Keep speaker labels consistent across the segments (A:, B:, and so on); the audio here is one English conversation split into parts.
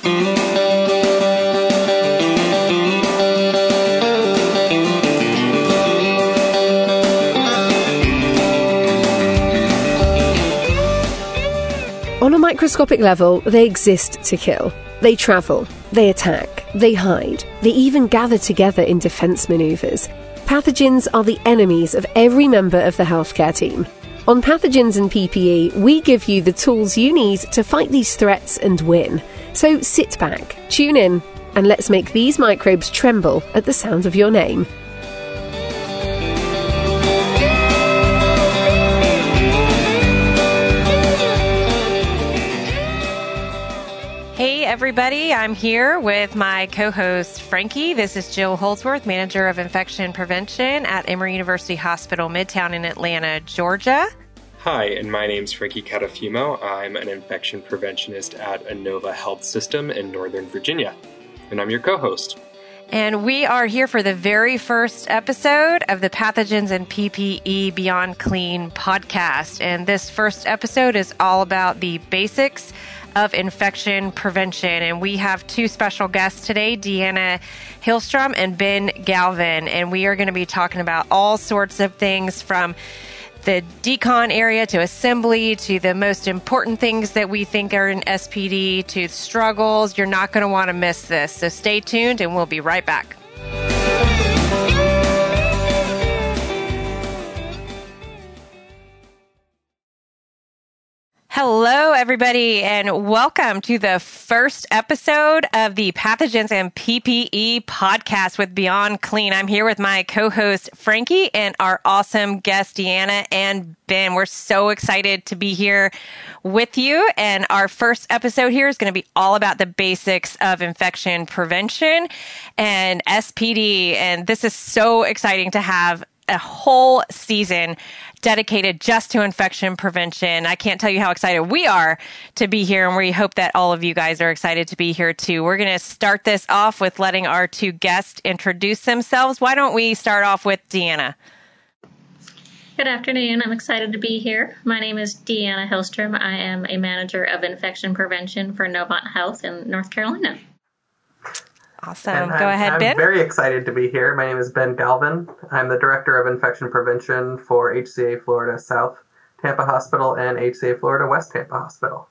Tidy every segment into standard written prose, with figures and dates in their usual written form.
A: On a microscopic level, they exist to kill. They travel, they attack, they hide, they even gather together in defense maneuvers. Pathogens are the enemies of every member of the healthcare team. On Pathogens and PPE, we give you the tools you need to fight these threats and win. So sit back, tune in, and let's make these microbes tremble at the sound of your name.
B: Hey everybody, I'm here with my co-host Frankie. This is Jill Holdsworth, Manager of Infection Prevention at Emory University Hospital, Midtown in Atlanta, Georgia.
C: Hi, and my name's Frankie Catalfumo. I'm an infection preventionist at Inova Health System in Northern Virginia, and I'm your co-host.
B: And we are here for the very first episode of the Pathogens and PPE Beyond Clean podcast. And this first episode is all about the basics of infection prevention. And we have two special guests today, Deanna Hillstrom and Ben Galvan. And we are going to be talking about all sorts of things from the decon area to assembly to the most important things that we think are in SPD to struggles. You're not going to want to miss this. So stay tuned and we'll be right back. Hello, everybody, and welcome to the first episode of the Pathogens and PPE podcast with Beyond Clean. I'm here with my co-host, Frankie, and our awesome guest, Deanna and Ben. We're so excited to be here with you, and our first episode here is going to be all about the basics of infection prevention and SPD, and this is so exciting to have a whole season dedicated just to infection prevention. I can't tell you how excited we are to be here, and we hope that all of you guys are excited to be here too. We're going to start this off with letting our two guests introduce themselves. Why don't we start off with Deanna?
D: Good afternoon. I'm excited to be here. My name is Deanna Hillstrom. I am a manager of infection prevention for Novant Health in North Carolina.
B: Awesome. Go ahead, Ben.
E: I'm very excited to be here. My name is Ben Galvan. I'm the Director of Infection Prevention for HCA Florida South Tampa Hospital and HCA Florida West Tampa Hospital.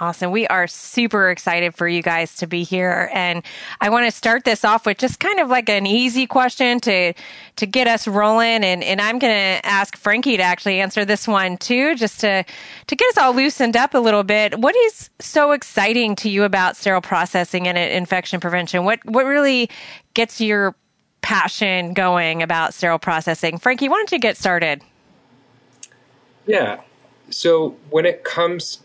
B: Awesome. We are super excited for you guys to be here. And I want to start this off with just kind of like an easy question to get us rolling. And I'm going to ask Frankie to actually answer this one too, just to get us all loosened up a little bit. What is so exciting to you about sterile processing and infection prevention? What really gets your passion going about sterile processing? Frankie, why don't you get started?
C: Yeah. So when it comes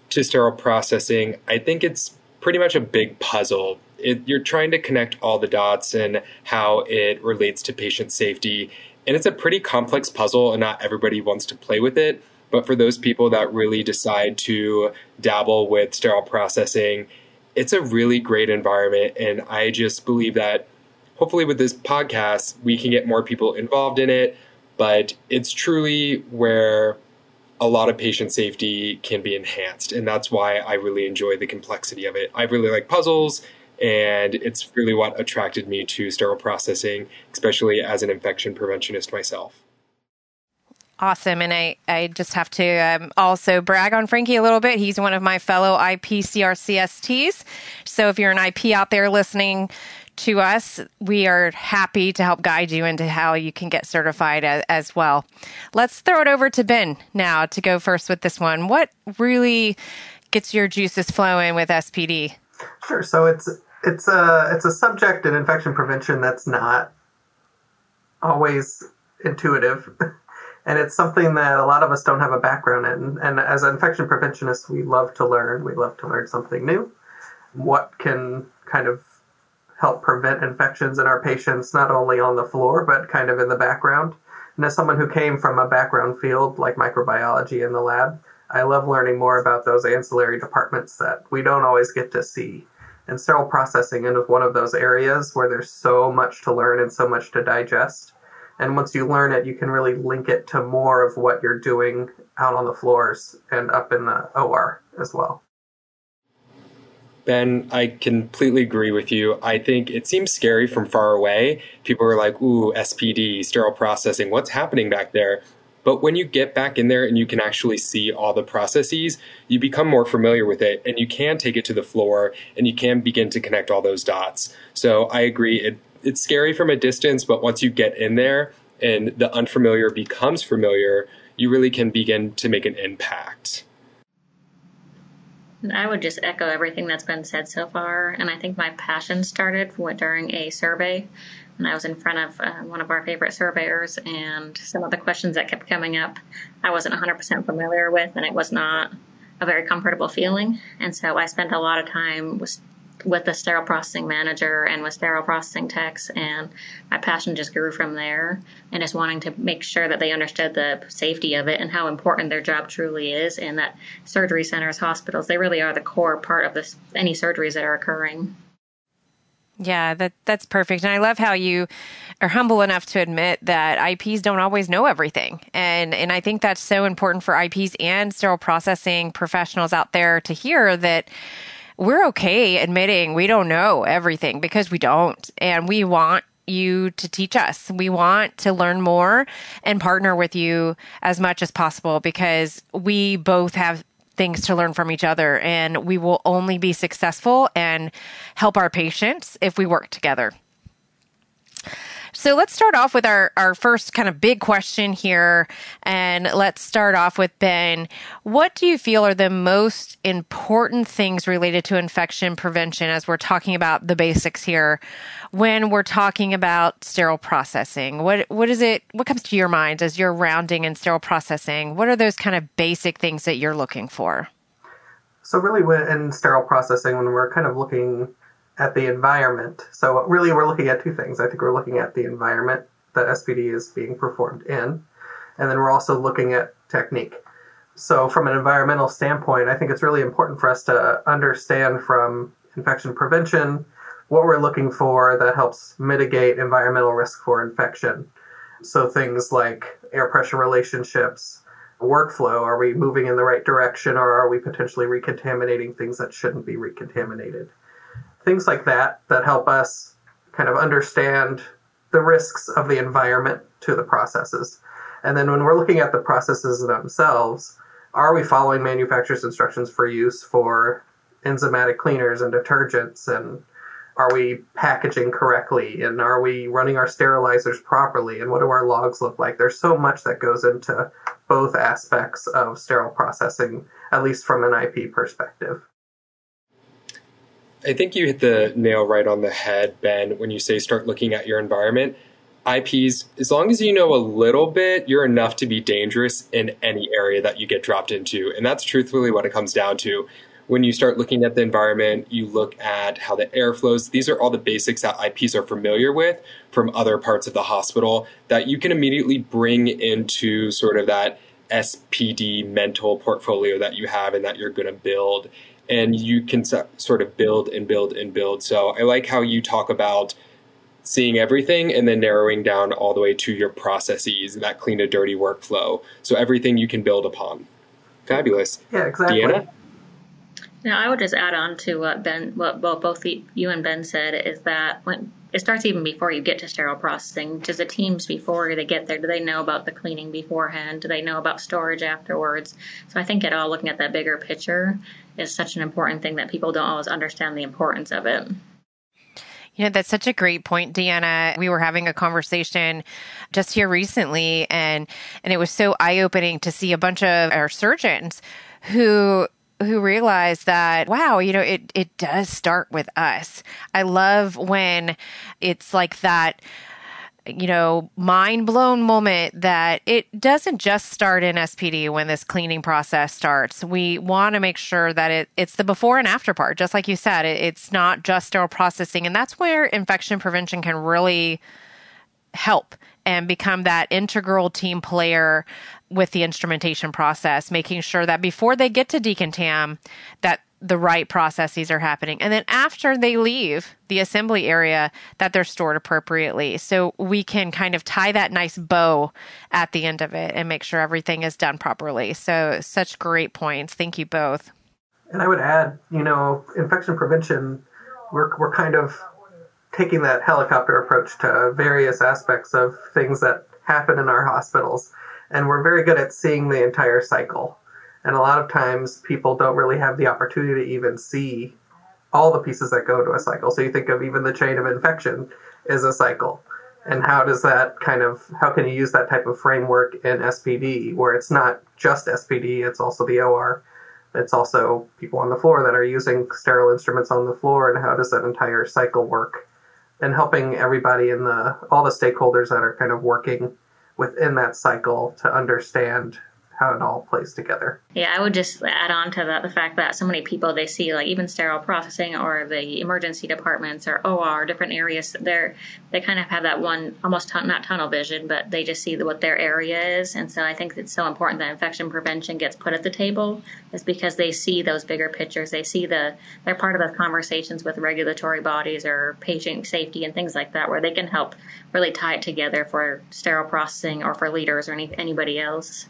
C: to sterile processing, I think it's pretty much a big puzzle. You're trying to connect all the dots and how it relates to patient safety. And it's a pretty complex puzzle, and not everybody wants to play with it. But for those people that really decide to dabble with sterile processing, it's a really great environment. And I just believe that hopefully with this podcast, we can get more people involved in it. But it's truly where a lot of patient safety can be enhanced. And that's why I really enjoy the complexity of it. I really like puzzles, and it's really what attracted me to sterile processing, especially as an infection preventionist myself.
B: Awesome. And I just have to also brag on Frankie a little bit. He's one of my fellow IPCRCSTs. So if you're an IP out there listening to us, we are happy to help guide you into how you can get certified as well. Let's throw it over to Ben now to go first with this one. What really gets your juices flowing with SPD?
E: Sure. So it's a subject in infection prevention that's not always intuitive. And it's something that a lot of us don't have a background in. And as infection preventionists, we love to learn. We love to learn something new. What can kind of help prevent infections in our patients, not only on the floor, but kind of in the background. And as someone who came from a background field like microbiology in the lab, I love learning more about those ancillary departments that we don't always get to see. And sterile processing is one of those areas where there's so much to learn and so much to digest. And once you learn it, you can really link it to more of what you're doing out on the floors and up in the OR as well.
C: Ben, I completely agree with you. I think it seems scary from far away. People are like, ooh, SPD, sterile processing, what's happening back there? But when you get back in there and you can actually see all the processes, you become more familiar with it and you can take it to the floor and you can begin to connect all those dots. So I agree. It's scary from a distance, but once you get in there and the unfamiliar becomes familiar, you really can begin to make an impact.
D: I would just echo everything that's been said so far. And I think my passion started during a survey when I was in front of one of our favorite surveyors, and some of the questions that kept coming up I wasn't 100% familiar with, and it was not a very comfortable feeling. And so I spent a lot of time with the sterile processing manager and with sterile processing techs, and my passion just grew from there, and just wanting to make sure that they understood the safety of it and how important their job truly is, and that surgery centers, hospitals, they really are the core part of any surgeries that are occurring.
B: Yeah, that's perfect. And I love how you are humble enough to admit that IPs don't always know everything. And I think that's so important for IPs and sterile processing professionals out there to hear, that we're okay admitting we don't know everything, because we don't. And we want you to teach us. We want to learn more and partner with you as much as possible, because we both have things to learn from each other, and we will only be successful and help our patients if we work together. So let's start off with our first kind of big question here. And let's start off with Ben. What do you feel are the most important things related to infection prevention, as we're talking about the basics here, when we're talking about sterile processing? What comes to your mind as you're rounding in sterile processing? What are those kind of basic things that you're looking for?
E: So really, in sterile processing, when we're kind of looking at the environment. So really, we're looking at two things. I think we're looking at the environment that SPD is being performed in, and then we're also looking at technique. So from an environmental standpoint, I think it's really important for us to understand from infection prevention what we're looking for that helps mitigate environmental risk for infection. So things like air pressure relationships, workflow, are we moving in the right direction, or are we potentially recontaminating things that shouldn't be recontaminated? Things like that help us kind of understand the risks of the environment to the processes. And then when we're looking at the processes themselves, are we following manufacturer's instructions for use for enzymatic cleaners and detergents? And are we packaging correctly? And are we running our sterilizers properly? And what do our logs look like? There's so much that goes into both aspects of sterile processing, at least from an IP perspective.
C: I think you hit the nail right on the head, Ben, when you say start looking at your environment. IPs, as long as you know a little bit, you're enough to be dangerous in any area that you get dropped into. And that's truthfully what it comes down to. When you start looking at the environment, you look at how the air flows. These are all the basics that IPs are familiar with from other parts of the hospital that you can immediately bring into sort of that SPD mental portfolio that you have and that you're going to build. And you can sort of build and build and build. So I like how you talk about seeing everything and then narrowing down all the way to your processes, that clean to dirty workflow. So everything you can build upon. Fabulous.
E: Yeah, exactly.
C: Deanna?
D: Now, I would just add on to what both you and Ben said, is that when it starts even before you get to sterile processing, just the teams before they get there, do they know about the cleaning beforehand? Do they know about storage afterwards? So I think looking at that bigger picture is such an important thing that people don't always understand the importance of it.
B: You know, that's such a great point, Deanna. We were having a conversation just here recently, and it was so eye-opening to see a bunch of our surgeons who realize that, wow, you know, it does start with us. I love when it's like that, you know, mind blown moment that it doesn't just start in SPD when this cleaning process starts. We want to make sure that it's the before and after part. Just like you said, it's not just sterile processing. And that's where infection prevention can really help and become that integral team player with the instrumentation process, making sure that before they get to decontam, that the right processes are happening. And then after they leave the assembly area, that they're stored appropriately. So we can kind of tie that nice bow at the end of it and make sure everything is done properly. So such great points. Thank you both.
E: And I would add, infection prevention, we're kind of taking that helicopter approach to various aspects of things that happen in our hospitals. And we're very good at seeing the entire cycle. And a lot of times people don't really have the opportunity to even see all the pieces that go to a cycle. So you think of even the chain of infection is a cycle. And how can you use that type of framework in SPD, where it's not just SPD, it's also the OR, it's also people on the floor that are using sterile instruments on the floor, and how does that entire cycle work? And helping everybody all the stakeholders that are kind of working within that cycle to understand how it all plays together.
D: Yeah, I would just add on to that the fact that so many people, they see like even sterile processing or the emergency departments or OR, different areas, they kind of have that one almost not tunnel vision, but they just see what their area is. And so I think it's so important that infection prevention gets put at the table, is because they see those bigger pictures. They see they're part of those conversations with regulatory bodies or patient safety and things like that, where they can help really tie it together for sterile processing or for leaders or anybody else.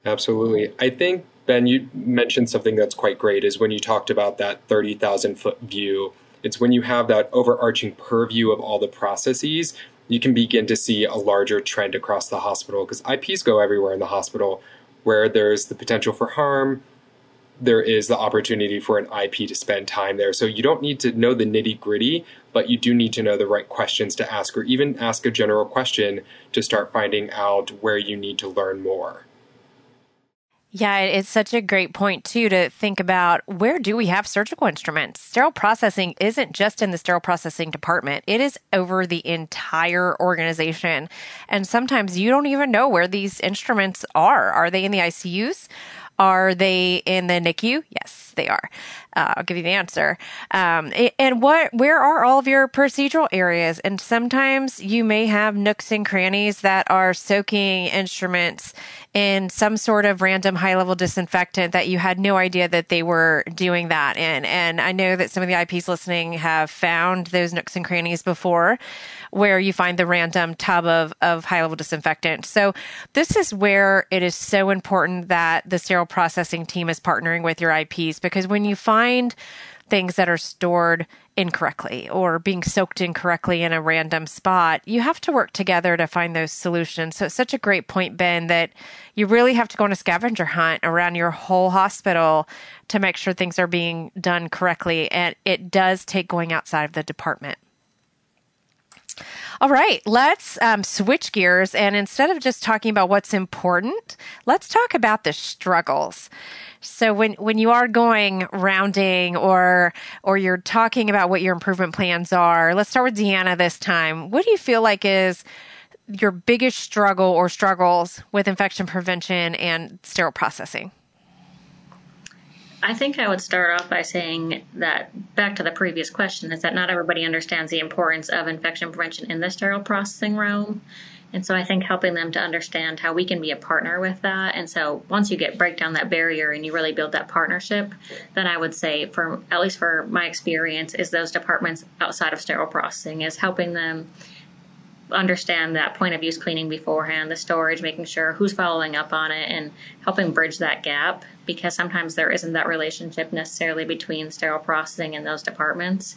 C: Absolutely. I think, Ben, you mentioned something that's quite great, is when you talked about that 30,000 foot view. It's when you have that overarching purview of all the processes, you can begin to see a larger trend across the hospital, because IPs go everywhere in the hospital. Where there's the potential for harm, there is the opportunity for an IP to spend time there. So you don't need to know the nitty gritty, but you do need to know the right questions to ask, or even ask a general question to start finding out where you need to learn more.
B: Yeah, it's such a great point, too, to think about where do we have surgical instruments? Sterile processing isn't just in the sterile processing department. It is over the entire organization. And sometimes you don't even know where these instruments are. Are they in the ICUs? Are they in the NICU? Yes, they are. I'll give you the answer. And where are all of your procedural areas? And sometimes you may have nooks and crannies that are soaking instruments in some sort of random high-level disinfectant that you had no idea that they were doing that in. And I know that some of the IPs listening have found those nooks and crannies before, where you find the random tub of high-level disinfectant. So this is where it is so important that the sterile processing team is partnering with your IPs, because when you find things that are stored incorrectly or being soaked incorrectly in a random spot, you have to work together to find those solutions. So it's such a great point, Ben, that you really have to go on a scavenger hunt around your whole hospital to make sure things are being done correctly. And it does take going outside of the department. All right, let's switch gears. And instead of just talking about what's important, let's talk about the struggles. So when you are going rounding or you're talking about what your improvement plans are, let's start with Deanna this time. What do you feel like is your biggest struggle or struggles with infection prevention and sterile processing?
D: I think I would start off by saying that, back to the previous question, is that not everybody understands the importance of infection prevention in the sterile processing realm. And so I think helping them to understand how we can be a partner with that. And so once you break down that barrier and you really build that partnership, then I would say, at least for my experience, is those departments outside of sterile processing, is helping them understand that point of use cleaning beforehand, the storage, making sure who's following up on it, and helping bridge that gap, because sometimes there isn't that relationship necessarily between sterile processing and those departments.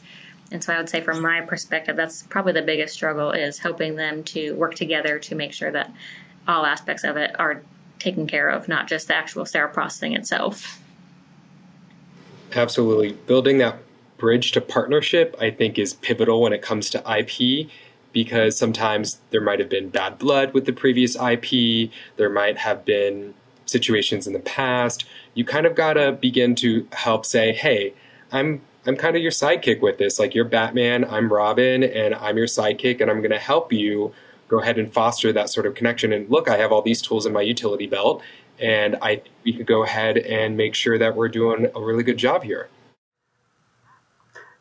D: And so I would say from my perspective, that's probably the biggest struggle, is helping them to work together to make sure that all aspects of it are taken care of, not just the actual sterile processing itself.
C: Absolutely. Building that bridge to partnership, I think, is pivotal when it comes to IP, because sometimes there might have been bad blood with the previous IP. There might have been situations in the past. You kind of got to begin to help say, hey, I'm kind of your sidekick with this. Like, you're Batman, I'm Robin, and I'm your sidekick, and I'm going to help you go ahead and foster that sort of connection. And look, I have all these tools in my utility belt, and I think we could go ahead and make sure that we're doing a really good job here.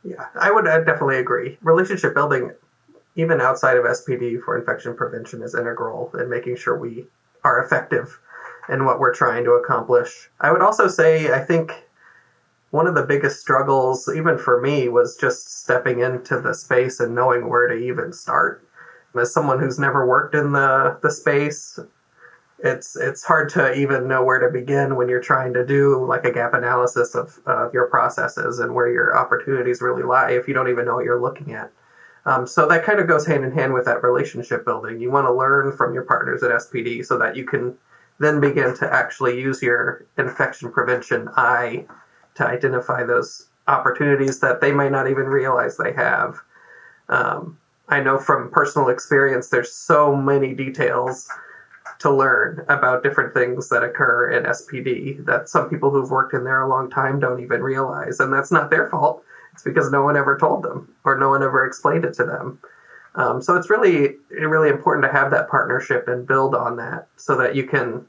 E: Yeah, I would definitely agree. Relationship building, even outside of SPD for infection prevention, is integral in making sure we are effective in what we're trying to accomplish. I would also say, I think one of the biggest struggles, even for me, was just stepping into the space and knowing where to even start. As someone who's never worked in the space, it's hard to even know where to begin when you're trying to do like a gap analysis of your processes and where your opportunities really lie if you don't even know what you're looking at. So that kind of goes hand in hand with that relationship building. You want to learn from your partners at SPD so that you can then begin to actually use your infection prevention eye to identify those opportunities that they might not even realize they have. I know from personal experience, there's so many details to learn about different things that occur in SPD that some people who've worked in there a long time don't even realize. And that's not their fault. It's because no one ever told them or no one ever explained it to them. So it's really, really important to have that partnership and build on that so that you can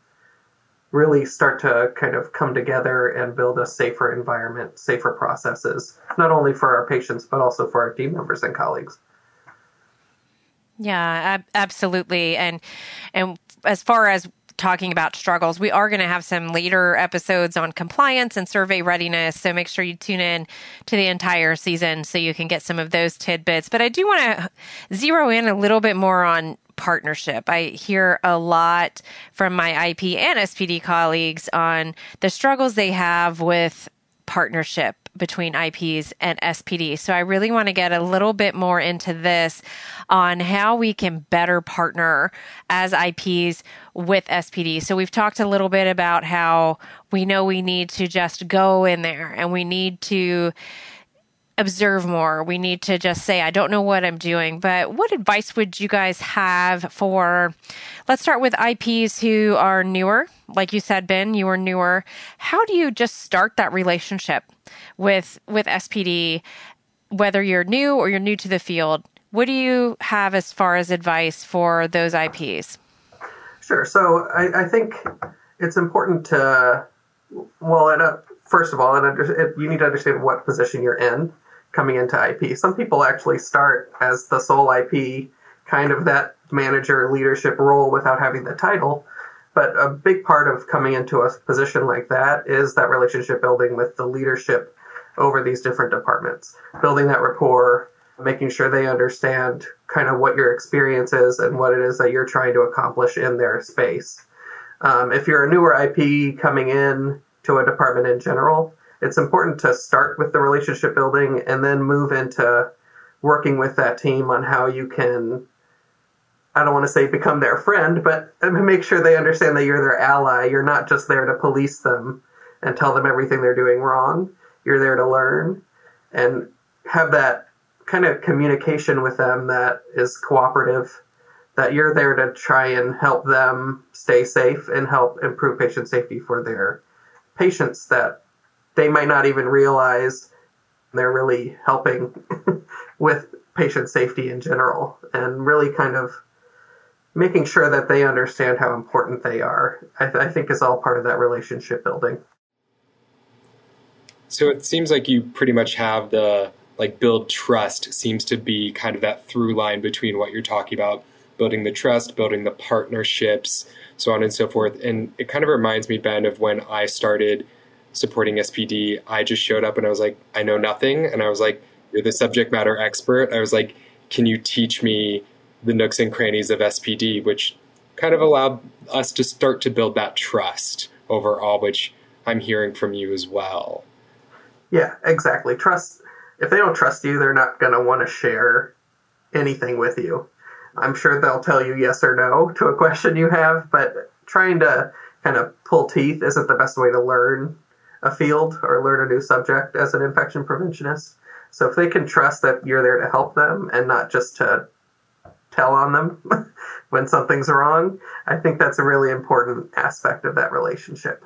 E: really start to kind of come together and build a safer environment, safer processes, not only for our patients, but also for our team members and colleagues.
B: Yeah, absolutely. And as far as talking about struggles, we are going to have some later episodes on compliance and survey readiness. So make sure you tune in to the entire season so you can get some of those tidbits. But I do want to zero in a little bit more on partnership. I hear a lot from my IP and SPD colleagues on the struggles they have with partnership between IPs and SPD. So I really want to get a little bit more into this on how we can better partner as IPs with SPD. So we've talked a little bit about how we know we need to just go in there and we need to observe more. We need to just say, I don't know what I'm doing. But what advice would you guys have for, let's start with IPs who are newer. Like you said, Ben, you were newer. How do you just start that relationship with SPD, whether you're new or you're new to the field? What do you have as far as advice for those IPs?
E: Sure. So I think it's important to, well, first of all, you need to understand what position you're in coming into IP. Some people actually start as the sole IP, kind of that manager leadership role without having the title. But a big part of coming into a position like that is that relationship building with the leadership over these different departments, building that rapport, making sure they understand kind of what your experience is and what it is that you're trying to accomplish in their space. If you're a newer IP coming in to a department in general, it's important to start with the relationship building and then move into working with that team on how you can, I don't want to say become their friend, but make sure they understand that you're their ally. You're not just there to police them and tell them everything they're doing wrong. You're there to learn and have that kind of communication with them that is cooperative, that you're there to try and help them stay safe and help improve patient safety for their patients that they might not even realize they're really helping with patient safety in general, and really kind of making sure that they understand how important they are, I think is all part of that relationship building.
C: So it seems like you pretty much have the, build trust seems to be kind of that through line between what you're talking about, building the trust, building the partnerships, so on and so forth. And it kind of reminds me, Ben, of when I started supporting SPD. I just showed up and I was like, I know nothing. And I was like, you're the subject matter expert. I was like, can you teach me the nooks and crannies of SPD, which kind of allowed us to start to build that trust overall, which I'm hearing from you as well.
E: Yeah, exactly. Trust. If they don't trust you, they're not going to want to share anything with you. I'm sure they'll tell you yes or no to a question you have, but trying to kind of pull teeth isn't the best way to learn a field or learn a new subject as an infection preventionist. So if they can trust that you're there to help them and not just to tell on them when something's wrong, I think that's a really important aspect of that relationship.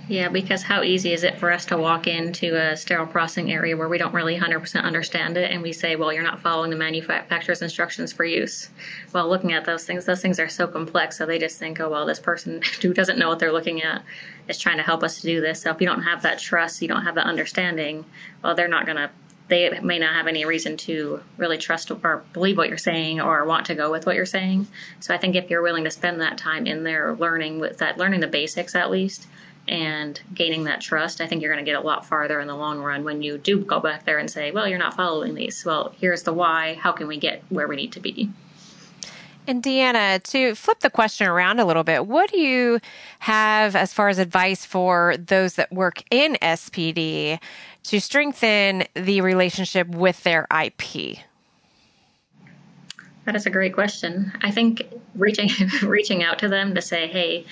D: Yeah, because how easy is it for us to walk into a sterile processing area where we don't really 100% understand it and we say, well, you're not following the manufacturer's instructions for use. Well, looking at those things are so complex, so they just think, oh, well, this person who doesn't know what they're looking at is trying to help us to do this. So if you don't have that trust, you don't have that understanding, well, they may not have any reason to really trust or believe what you're saying or want to go with what you're saying. So I think if you're willing to spend that time in there learning the basics at least, and gaining that trust, I think you're going to get a lot farther in the long run when you do go back there and say, well, you're not following these. Well, here's the why. How can we get where we need to be?
B: And Deanna, to flip the question around a little bit, what do you have as far as advice for those that work in SPD to strengthen the relationship with their IP?
D: That is a great question. I think reaching out to them to say, hey,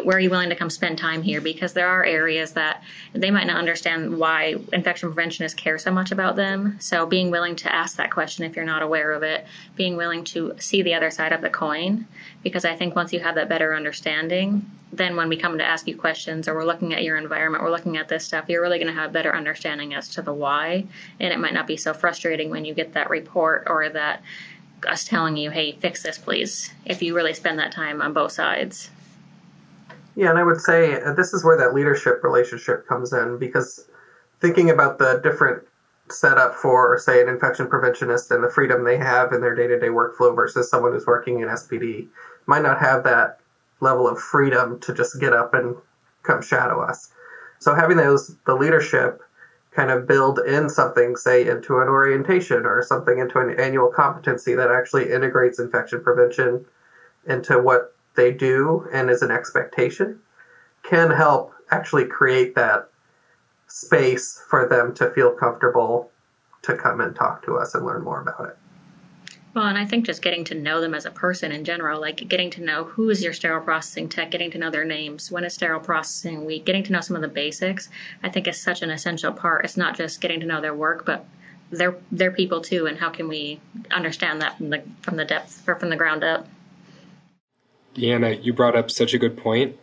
D: where are you willing to come spend time here? Because there are areas that they might not understand why infection preventionists care so much about them. So being willing to ask that question if you're not aware of it, being willing to see the other side of the coin, because I think once you have that better understanding, then when we come to ask you questions or we're looking at your environment, we're looking at this stuff, you're really going to have better understanding as to the why. And it might not be so frustrating when you get that report or that us telling you, hey, fix this, please, if you really spend that time on both sides.
E: Yeah, and I would say this is where that leadership relationship comes in, because thinking about the different setup for, say, an infection preventionist and the freedom they have in their day-to-day workflow versus someone who's working in SPD might not have that level of freedom to just get up and come shadow us. So having the leadership kind of build in something, say, into an orientation or something into an annual competency that actually integrates infection prevention into what they do and is an expectation, can help actually create that space for them to feel comfortable to come and talk to us and learn more about it.
D: Well, and I think just getting to know them as a person in general, like getting to know who is your sterile processing tech, getting to know their names, when is sterile processing week, getting to know some of the basics, I think is such an essential part. It's not just getting to know their work, but they're people too, and how can we understand that from the depth or from the ground up?
C: Deanna, you brought up such a good point.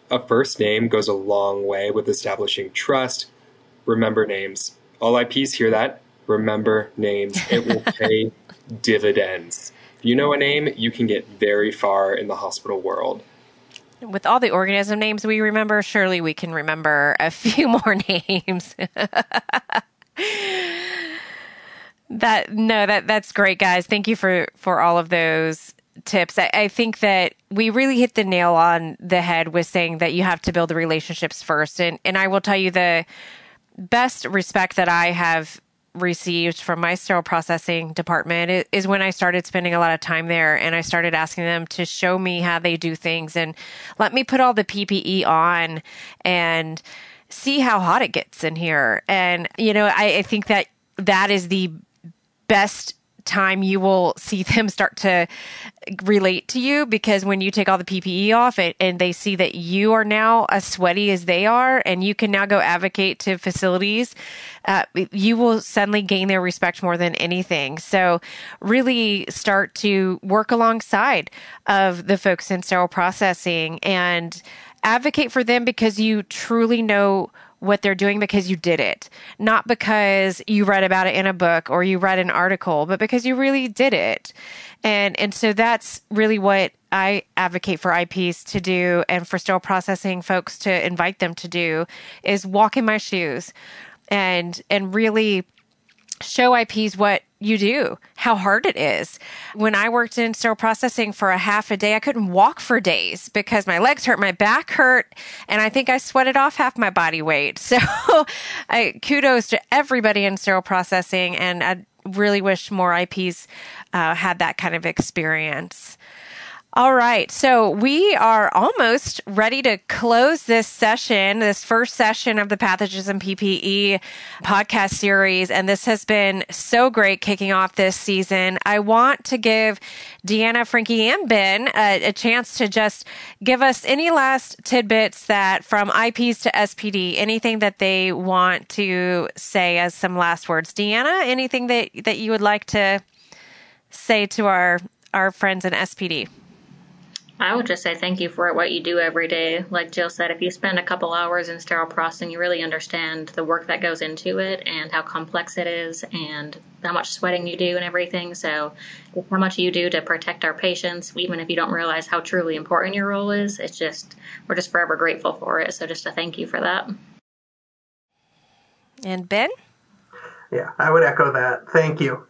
C: A first name goes a long way with establishing trust. Remember names. All IPs hear that. Remember names. It will pay dividends. If you know a name, you can get very far in the hospital world.
B: With all the organism names we remember, surely we can remember a few more names. That's great, guys. Thank you for all of those tips. I think that we really hit the nail on the head with saying that you have to build the relationships first. And I will tell you, the best respect that I have received from my sterile processing department is when I started spending a lot of time there and I started asking them to show me how they do things and let me put all the PPE on and see how hot it gets in here. And, I think that is the best time you will see them start to relate to you, because when you take all the PPE off and they see that you are now as sweaty as they are and you can now go advocate to facilities, you will suddenly gain their respect more than anything. So really start to work alongside of the folks in sterile processing and advocate for them because you truly know what they're doing, because you did it, not because you read about it in a book or you read an article, but because you really did it. And so that's really what I advocate for IPs to do, and for sterile processing folks to invite them to do, is walk in my shoes and really show IPs what you do, how hard it is. When I worked in sterile processing for a half a day, I couldn't walk for days because my legs hurt, my back hurt, and I think I sweated off half my body weight. So kudos to everybody in sterile processing, and I really wish more IPs had that kind of experience. All right. So we are almost ready to close this session, this first session of the Pathogens and PPE podcast series. And this has been so great kicking off this season. I want to give Deanna, Frankie, and Ben a chance to just give us any last tidbits that from IPs to SPD, anything that they want to say as some last words. Deanna, anything that you would like to say to our friends in SPD?
D: I would just say thank you for what you do every day. Like Jill said, if you spend a couple hours in sterile processing, you really understand the work that goes into it and how complex it is and how much sweating you do and everything. So how much you do to protect our patients, even if you don't realize how truly important your role is, we're just forever grateful for it. So just a thank you for that.
B: And Ben?
E: Yeah, I would echo that. Thank you.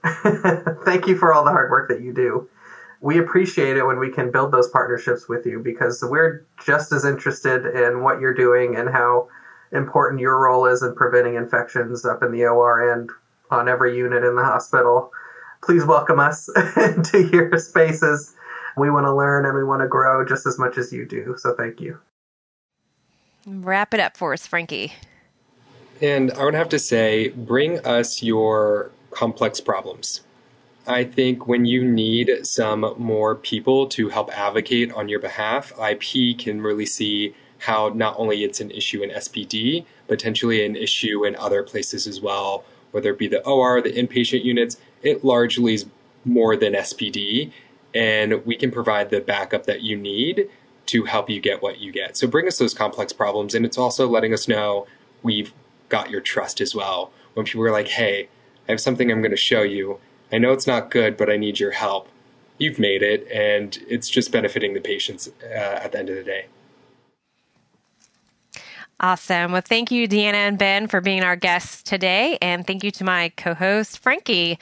E: Thank you for all the hard work that you do. We appreciate it when we can build those partnerships with you, because we're just as interested in what you're doing and how important your role is in preventing infections up in the OR and on every unit in the hospital please welcome us into your spaces. We want to learn and we want to grow just as much as you do. So thank you.
B: Wrap it up for us, Frankie.
C: And I would have to say, bring us your complex problems. I think when you need some more people to help advocate on your behalf, IP can really see how not only it's an issue in SPD, potentially an issue in other places as well, whether it be the OR, the inpatient units. It largely is more than SPD, and we can provide the backup that you need to help you get what you get. So bring us those complex problems, and it's also letting us know we've got your trust as well. When people are like, hey, I have something I'm going to show you. I know it's not good, but I need your help. You've made it, and it's just benefiting the patients at the end of the day.
B: Awesome. Well, thank you, Deanna and Ben, for being our guests today. And thank you to my co-host, Frankie.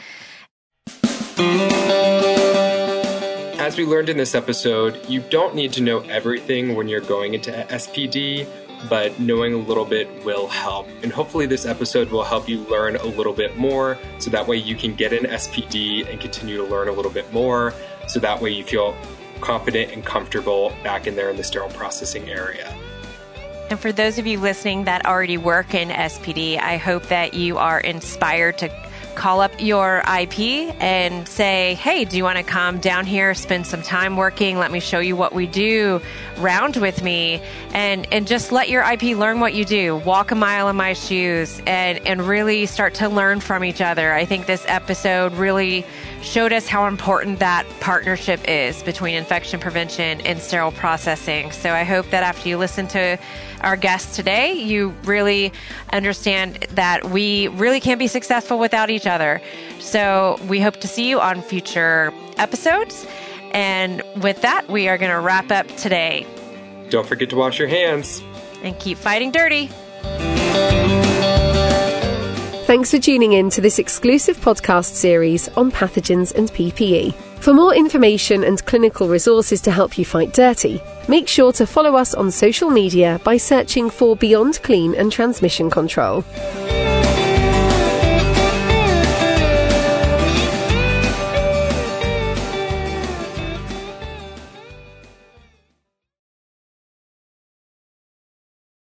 C: As we learned in this episode, you don't need to know everything when you're going into SPD, but knowing a little bit will help. And hopefully this episode will help you learn a little bit more, so that way you can get in SPD and continue to learn a little bit more, so that way you feel confident and comfortable back in there in the sterile processing area.
B: And for those of you listening that already work in SPD, I hope that you are inspired to call up your IP and say, hey, do you want to come down here, spend some time working? Let me show you what we do. Round with me and just let your IP learn what you do. Walk a mile in my shoes and really start to learn from each other. I think this episode really showed us how important that partnership is between infection prevention and sterile processing. So I hope that after you listen to our guests today, you really understand that we really can't be successful without each other. So we hope to see you on future episodes. And with that, we are going to wrap up today.
C: Don't forget to wash your hands.
B: And keep fighting dirty.
A: Thanks for tuning in to this exclusive podcast series on pathogens and PPE. For more information and clinical resources to help you fight dirty, make sure to follow us on social media by searching for Beyond Clean and Transmission Control.